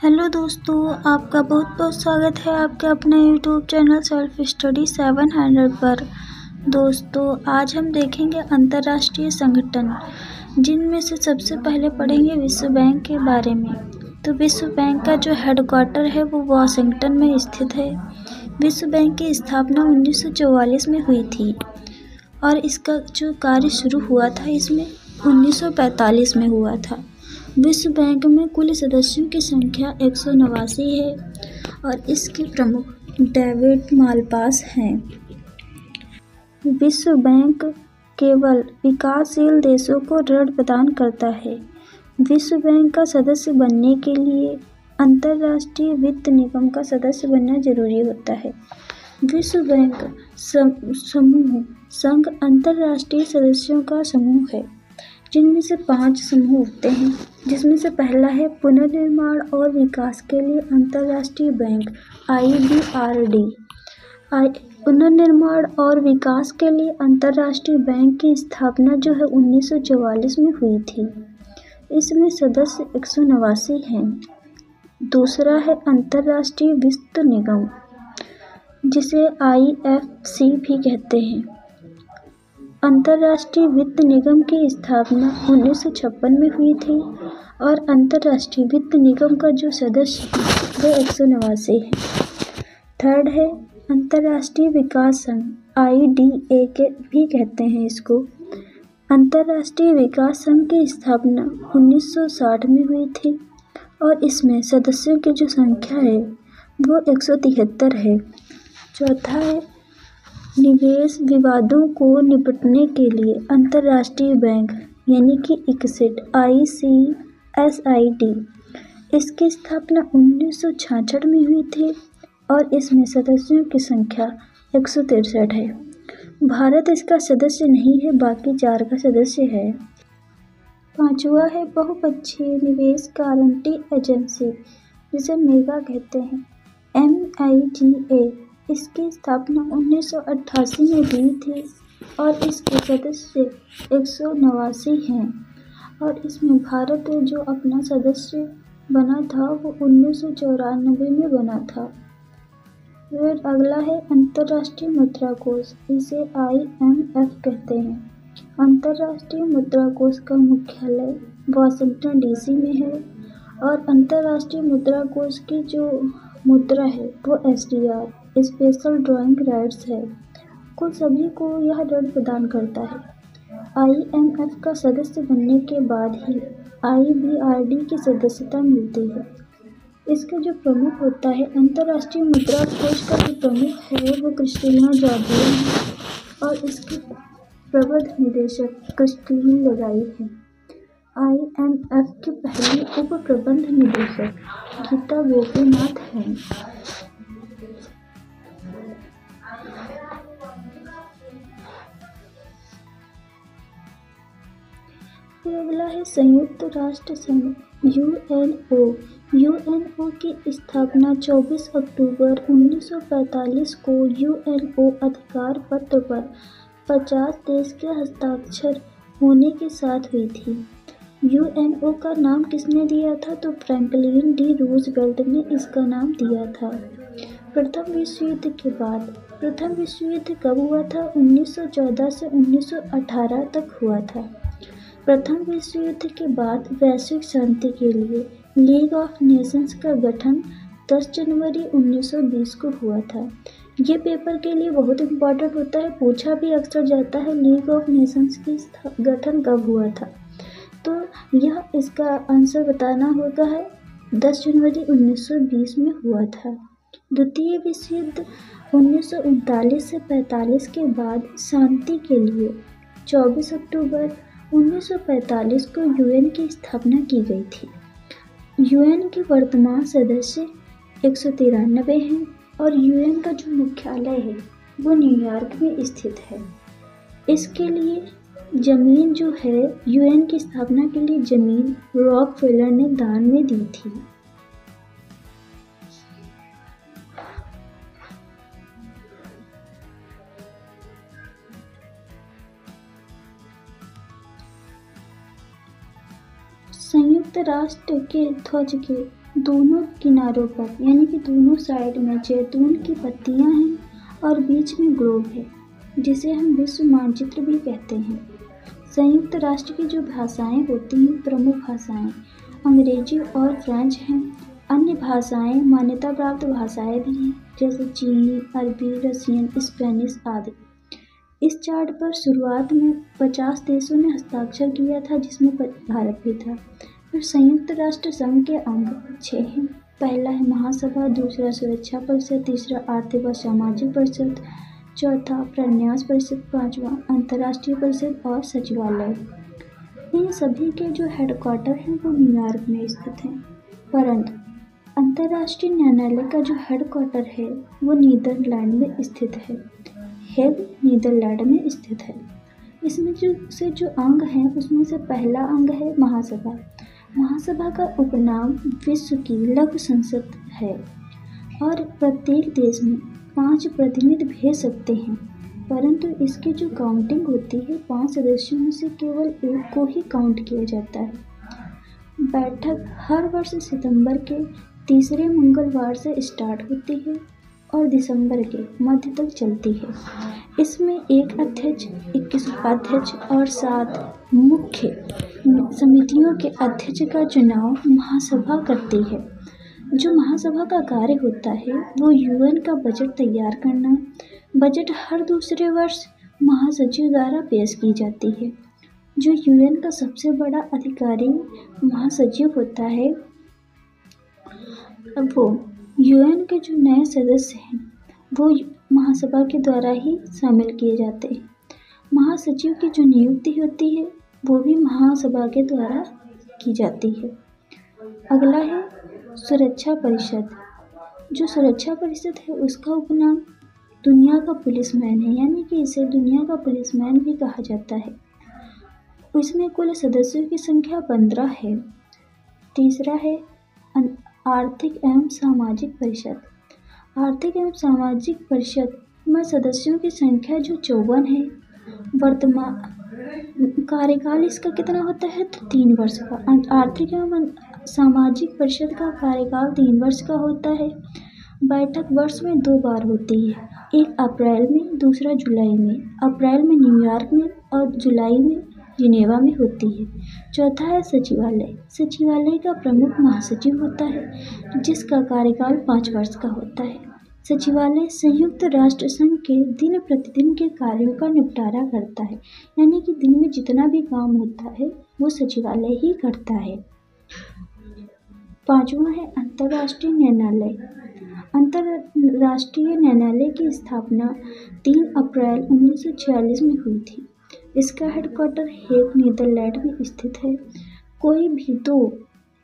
Hello दोस्तों, आपका बहुत बहुत स्वागत है आपके अपने यूट्यूब चैनल सेल्फ स्टडी 700 पर। दोस्तों, आज हम देखेंगे अंतर्राष्ट्रीय संगठन, जिनमें से सबसे पहले पढ़ेंगे विश्व बैंक के बारे में। तो विश्व बैंक का जो हेडक्वार्टर है वो वाशिंगटन में स्थित है। विश्व बैंक की स्थापना 1944 में हुई थी और इसका जो कार्य शुरू हुआ था इसमें 1945 में हुआ था। विश्व बैंक में कुल सदस्यों की संख्या 189 है और इसके प्रमुख डेविड मालपास हैं। विश्व बैंक केवल विकासशील देशों को ऋण प्रदान करता है। विश्व बैंक का सदस्य बनने के लिए अंतर्राष्ट्रीय वित्त निगम का सदस्य बनना जरूरी होता है। विश्व बैंक समूह संघ अंतर्राष्ट्रीय सदस्यों का समूह है, जिनमें से 5 समूह होते हैं, जिसमें से पहला है पुनर्निर्माण और विकास के लिए अंतर्राष्ट्रीय बैंक IBRD। पुनर्निर्माण और विकास के लिए अंतर्राष्ट्रीय बैंक की स्थापना जो है 1944 में हुई थी। इसमें सदस्य 189 हैं। दूसरा है अंतर्राष्ट्रीय वित्त निगम, जिसे IFC भी कहते हैं। अंतर्राष्ट्रीय वित्त निगम की स्थापना 1956 में हुई थी और अंतर्राष्ट्रीय वित्त निगम का जो सदस्य है वो 189 है। थर्ड है अंतर्राष्ट्रीय विकास संघ, IDA के भी कहते हैं इसको। अंतर्राष्ट्रीय विकास संघ की स्थापना 1960 में हुई थी और इसमें सदस्यों की जो संख्या है वो 173 है। चौथा है निवेश विवादों को निपटने के लिए अंतर्राष्ट्रीय बैंक यानी कि ICSID। इसकी स्थापना 1966 में हुई थी और इसमें सदस्यों की संख्या 163 है। भारत इसका सदस्य नहीं है, बाकी 4 का सदस्य है। पांचवा है बहुपक्षीय निवेश गारंटी एजेंसी, जिसे मेगा कहते हैं, MIGA। इसकी स्थापना 1988 में हुई थी और इसके सदस्य 189 हैं और इसमें भारत जो अपना सदस्य बना था वो 1994 में बना था। फिर अगला है अंतर्राष्ट्रीय मुद्रा कोष, इसे IMF कहते हैं। अंतर्राष्ट्रीय मुद्रा कोष का मुख्यालय वाशिंगटन DC में है और अंतर्राष्ट्रीय मुद्रा कोष की जो मुद्रा है वो SDR स्पेशल ड्राइंग राइट्स है। कुल सभी को यह ऋण प्रदान करता है। IMF का सदस्य बनने के बाद ही IBRD की सदस्यता मिलती है। इसका जो प्रमुख होता है अंतर्राष्ट्रीय मुद्रा कोष का जो प्रमुख है वो क्रिस्टलिना जॉर्जिया है और इसके प्रबंध निदेशक क्रिस्टलिन लगाई है। IMF की पहली उप प्रबंध निदेशक गीता गोपीनाथ हैं। फिर अगला है संयुक्त राष्ट्र संघ UNO की स्थापना 24 अक्टूबर 1945 को UNO अधिकार पत्र पर 50 देश के हस्ताक्षर होने के साथ हुई थी। UNO का नाम किसने दिया था? तो फ्रैंकलिन डी रूजवेल्ट ने इसका नाम दिया था। प्रथम विश्व युद्ध के बाद, प्रथम विश्व युद्ध कब हुआ था? 1914 से 1918 तक हुआ था। प्रथम विश्व युद्ध के बाद वैश्विक शांति के लिए लीग ऑफ नेशंस का गठन 10 जनवरी 1920 को हुआ था। ये पेपर के लिए बहुत इम्पोर्टेंट होता है, पूछा भी अक्सर जाता है लीग ऑफ नेशंस की गठन कब हुआ था। तो यह इसका आंसर बताना होता है 10 जनवरी 1920 में हुआ था। द्वितीय विश्व युद्ध 1939 से 45 के बाद शांति के लिए 24 अक्टूबर 1945 को UN की स्थापना की गई थी। UN के वर्तमान सदस्य 193 हैं और UN का जो मुख्यालय है वो न्यूयॉर्क में स्थित है। इसके लिए जमीन जो है UN की स्थापना के लिए जमीन रॉकफेलर ने दान में दी थी। संयुक्त राष्ट्र के ध्वज के दोनों किनारों पर यानी कि दोनों साइड में जैतून की पत्तियां हैं और बीच में ग्लोब है, जिसे हम विश्व मानचित्र भी कहते हैं। संयुक्त राष्ट्र की जो भाषाएं होती हैं, प्रमुख भाषाएं अंग्रेजी और फ्रेंच हैं। अन्य भाषाएं मान्यता प्राप्त भाषाएं भी हैं, जैसे चीनी, अरबी, रशियन, स्पेनिश आदि। इस चार्ट पर शुरुआत में 50 देशों ने हस्ताक्षर किया था, जिसमें भारत भी था। फिर संयुक्त राष्ट्र संघ के अंग 6 हैं। पहला है महासभा, दूसरा सुरक्षा परिषद, तीसरा आर्थिक व सामाजिक परिषद, चौथा प्रन्यास परिषद, पांचवा अंतर्राष्ट्रीय परिषद और सचिवालय। इन सभी के जो हेडक्वार्टर हैं वो न्यूयॉर्क में स्थित हैं, परंतु अंतर्राष्ट्रीय न्यायालय का जो हेडक्वार्टर है वो नीदरलैंड में स्थित है। हेग नीदरलैंड में स्थित है। इसमें जो अंग हैं उसमें से पहला अंग है महासभा। महासभा का उपनाम विश्व की लघु संसद है और प्रत्येक देश में 5 प्रतिनिधि भेज सकते हैं, परंतु इसकी जो काउंटिंग होती है 5 सदस्यों में से केवल एक को ही काउंट किया जाता है। बैठक हर वर्ष सितंबर के तीसरे मंगलवार से स्टार्ट होती है और दिसंबर के मध्य तक चलती है। इसमें एक अध्यक्ष, 21 उपाध्यक्ष और 7 मुख्य समितियों के अध्यक्ष का चुनाव महासभा करती है। जो महासभा का कार्य होता है वो यूएन का बजट तैयार करना। बजट हर दूसरे वर्ष महासचिव द्वारा पेश की जाती है। जो यूएन का सबसे बड़ा अधिकारी महासचिव होता है, वो यूएन के जो नए सदस्य हैं वो महासभा के द्वारा ही शामिल किए जाते हैं। महासचिव की जो नियुक्ति होती है वो भी महासभा के द्वारा की जाती है। अगला है सुरक्षा परिषद। जो सुरक्षा परिषद है उसका उपनाम दुनिया का पुलिसमैन है, यानी कि इसे दुनिया का पुलिसमैन भी कहा जाता है। इसमें कुल सदस्यों की संख्या 15 है। तीसरा है आर्थिक एवं सामाजिक परिषद। आर्थिक एवं सामाजिक परिषद में सदस्यों की संख्या जो 54 है। वर्तमान कार्यकाल इसका कितना होता है तो 3 वर्ष का। आर्थिक एवं सामाजिक परिषद का कार्यकाल 3 वर्ष का होता है। बैठक वर्ष में 2 बार होती है, एक अप्रैल में, दूसरा जुलाई में। अप्रैल में न्यूयॉर्क में और जुलाई में जिनेवा में होती है। चौथा है सचिवालय। सचिवालय का प्रमुख महासचिव होता है, जिसका कार्यकाल 5 वर्ष का होता है। सचिवालय संयुक्त राष्ट्र संघ के दिन प्रतिदिन के कार्यों का निपटारा करता है, यानी कि दिन में जितना भी काम होता है वो सचिवालय ही करता है। 5वां है अंतर्राष्ट्रीय न्यायालय। अंतर्राष्ट्रीय न्यायालय की स्थापना 3 अप्रैल 1946 में हुई थी। इसका हेडक्वार्टर हेग नीदरलैंड में स्थित है। कोई भी 2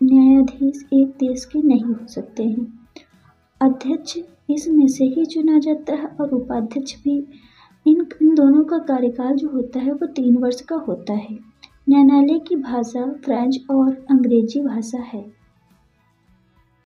न्यायाधीश एक देश के नहीं हो सकते हैं। अध्यक्ष इसमें से ही चुना जाता है और उपाध्यक्ष भी। इन दोनों का कार्यकाल जो होता है वो 3 वर्ष का होता है। न्यायालय की भाषा फ्रेंच और अंग्रेजी भाषा है।